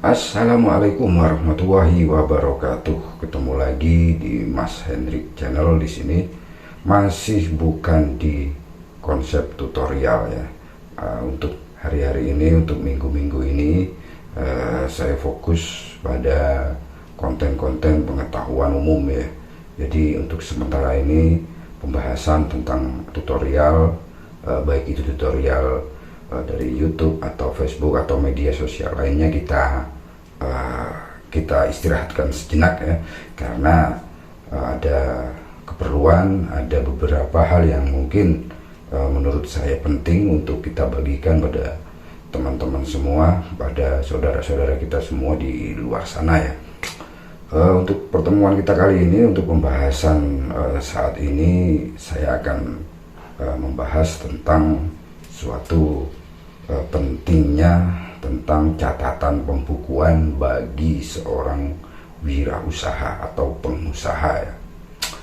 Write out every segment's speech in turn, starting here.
Assalamualaikum warahmatullahi wabarakatuh. Ketemu lagi di Mas Hendrik Channel. Di sini masih bukan di konsep tutorial ya. Untuk hari-hari ini, untuk minggu-minggu ini, saya fokus pada konten-konten pengetahuan umum ya. Jadi untuk sementara ini pembahasan tentang tutorial, baik itu tutorial dari YouTube atau Facebook atau media sosial lainnya kita istirahatkan sejenak ya, karena ada keperluan, ada beberapa hal yang mungkin menurut saya penting untuk kita bagikan pada teman-teman semua, pada saudara-saudara kita semua di luar sana ya. Untuk pertemuan kita kali ini, untuk pembahasan saat ini, saya akan membahas tentang suatu pentingnya tentang catatan pembukuan bagi seorang wirausaha atau pengusaha ya.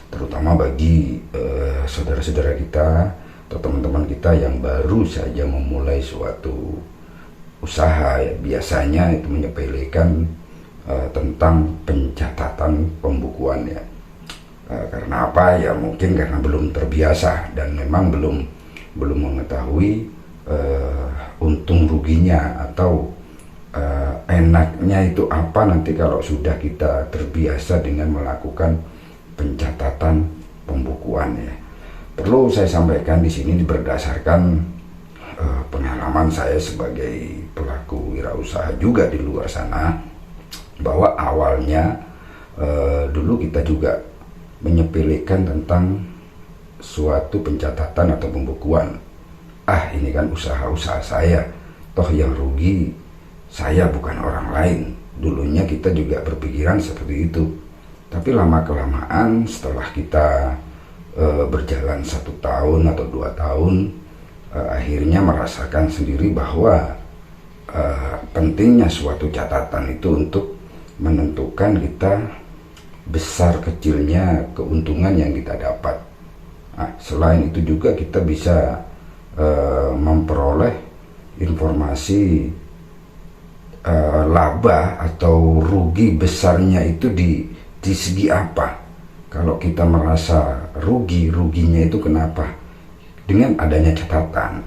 Terutama bagi saudara-saudara kita atau teman-teman kita yang baru saja memulai suatu usaha ya. Biasanya itu menyepelekan tentang pencatatan pembukuan ya. Karena apa ya, mungkin karena belum terbiasa dan memang belum mengetahui untung ruginya atau enaknya itu apa nanti kalau sudah kita terbiasa dengan melakukan pencatatan pembukuan ya. Perlu saya sampaikan di sini berdasarkan pengalaman saya sebagai pelaku wirausaha juga di luar sana, bahwa awalnya dulu kita juga menyepelekan tentang suatu pencatatan atau pembukuan. Ini kan usaha saya, toh yang rugi saya bukan orang lain. Dulunya kita juga berpikiran seperti itu. Tapi lama-kelamaan setelah kita berjalan 1 tahun atau 2 tahun, akhirnya merasakan sendiri bahwa pentingnya suatu catatan itu untuk menentukan kita besar kecilnya keuntungan yang kita dapat. Selain itu juga kita bisa memperoleh informasi laba atau rugi besarnya itu di segi apa. Kalau kita merasa ruginya itu kenapa? Dengan adanya catatan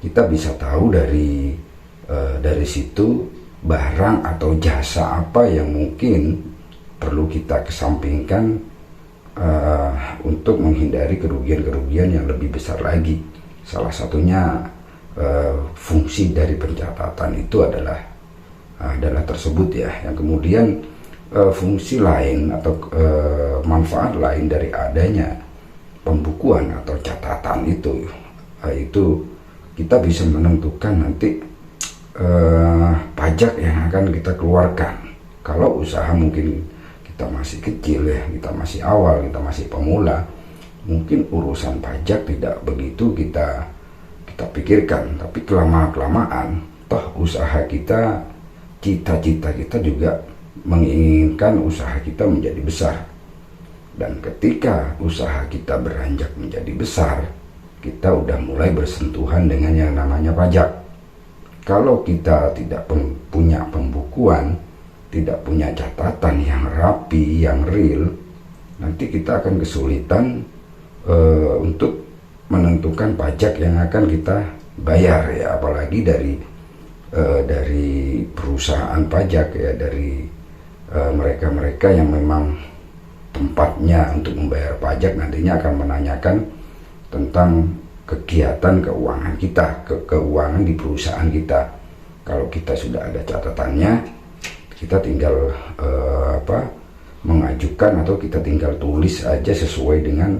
kita bisa tahu dari situ barang atau jasa apa yang mungkin perlu kita kesampingkan untuk menghindari kerugian-kerugian yang lebih besar lagi. Salah satunya fungsi dari pencatatan itu adalah tersebut ya. Yang kemudian fungsi lain atau manfaat lain dari adanya pembukuan atau catatan itu kita bisa menentukan nanti pajak yang akan kita keluarkan. Kalau usaha mungkin kita masih kecil ya, kita masih awal, kita masih pemula, mungkin urusan pajak tidak begitu kita pikirkan. Tapi kelamaan toh usaha kita, cita-cita kita juga menginginkan usaha kita menjadi besar. Dan ketika usaha kita beranjak menjadi besar, kita udah mulai bersentuhan dengan yang namanya pajak. Kalau kita tidak punya pembukuan, tidak punya catatan yang rapi, yang real, nanti kita akan kesulitan untuk menentukan pajak yang akan kita bayar ya. Apalagi dari perusahaan pajak ya, dari mereka-mereka yang memang tempatnya untuk membayar pajak nantinya akan menanyakan tentang kegiatan keuangan kita, keuangan di perusahaan kita. Kalau kita sudah ada catatannya, kita tinggal mengajukan atau kita tinggal tulis aja sesuai dengan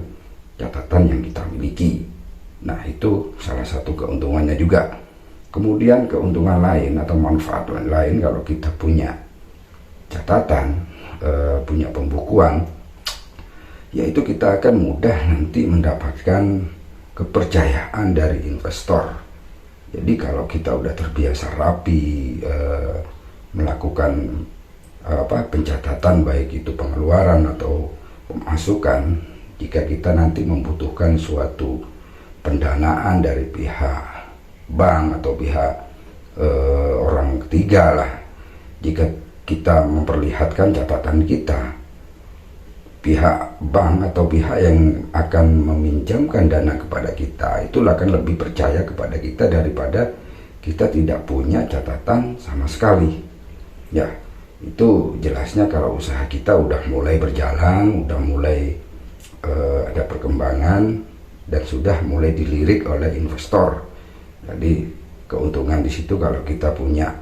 catatan yang kita miliki. Nah, itu salah satu keuntungannya juga. Kemudian keuntungan lain atau manfaat lain kalau kita punya catatan, punya pembukuan, yaitu kita akan mudah nanti mendapatkan kepercayaan dari investor. Jadi kalau kita udah terbiasa rapi melakukan pencatatan, baik itu pengeluaran atau pemasukan, jika kita nanti membutuhkan suatu pendanaan dari pihak bank atau pihak orang ketiga lah, jika kita memperlihatkan catatan kita, pihak bank atau pihak yang akan meminjamkan dana kepada kita itulah akan lebih percaya kepada kita daripada kita tidak punya catatan sama sekali. Ya, itu jelasnya kalau usaha kita udah mulai berjalan, udah mulai ada perkembangan dan sudah mulai dilirik oleh investor. Jadi keuntungan di situ kalau kita punya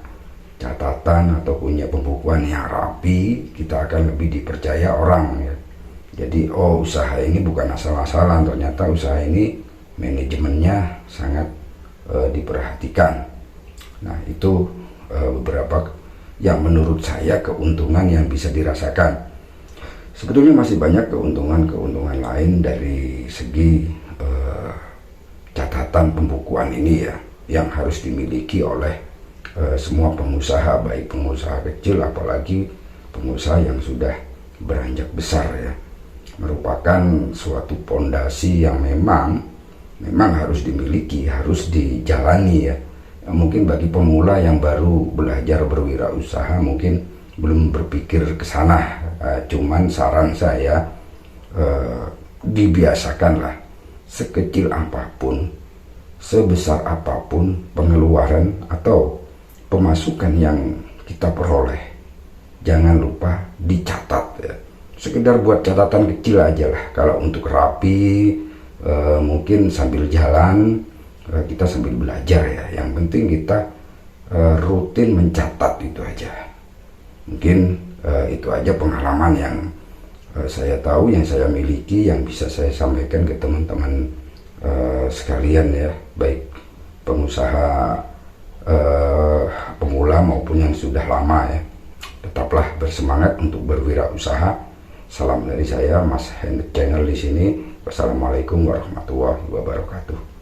catatan atau punya pembukuan yang rapi, kita akan lebih dipercaya orang ya. Jadi usaha ini bukan asal-asalan, ternyata usaha ini manajemennya sangat diperhatikan. Nah itu beberapa yang menurut saya keuntungan yang bisa dirasakan. Sebetulnya masih banyak keuntungan-keuntungan lain dari segi catatan pembukuan ini ya, yang harus dimiliki oleh semua pengusaha, baik pengusaha kecil apalagi pengusaha yang sudah beranjak besar ya. Merupakan suatu pondasi yang memang harus dimiliki, harus dijalani ya. Mungkin bagi pemula yang baru belajar berwirausaha mungkin belum berpikir ke sana. Cuman saran saya, dibiasakanlah sekecil apapun, sebesar apapun pengeluaran atau pemasukan yang kita peroleh, jangan lupa dicatat ya. Sekedar buat catatan kecil aja lah. Kalau untuk rapi, mungkin sambil jalan, kita sambil belajar ya. Yang penting kita rutin mencatat, itu aja. Mungkin itu aja pengalaman yang saya tahu, yang saya miliki, yang bisa saya sampaikan ke teman-teman sekalian ya, baik pengusaha pemula maupun yang sudah lama ya. Tetaplah bersemangat untuk berwirausaha. Salam dari saya, Mas Hendrik Channel di sini. Wassalamualaikum warahmatullahi wabarakatuh.